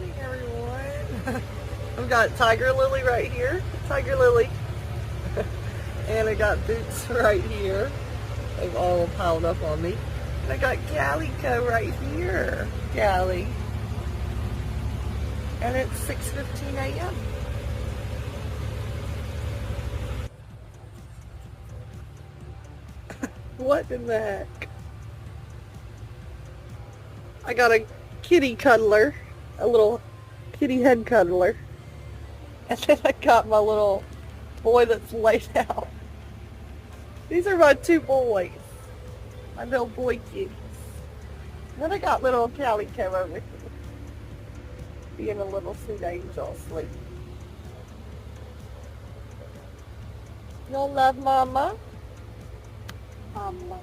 morning, everyone. I've got Tiger Lily right here. Tiger Lily. And I got Boots right here. They've all piled up on me. And I got Calico right here. Callie. And it's 6:15 a.m. What in the heck? I got a kitty cuddler, a little kitty head cuddler. And then I got my little boy that's laid out. These are my two boys, my little boy kitties. And then I got little Calico over here, being a little sweet angel asleep. Y'all love Mama? Mama.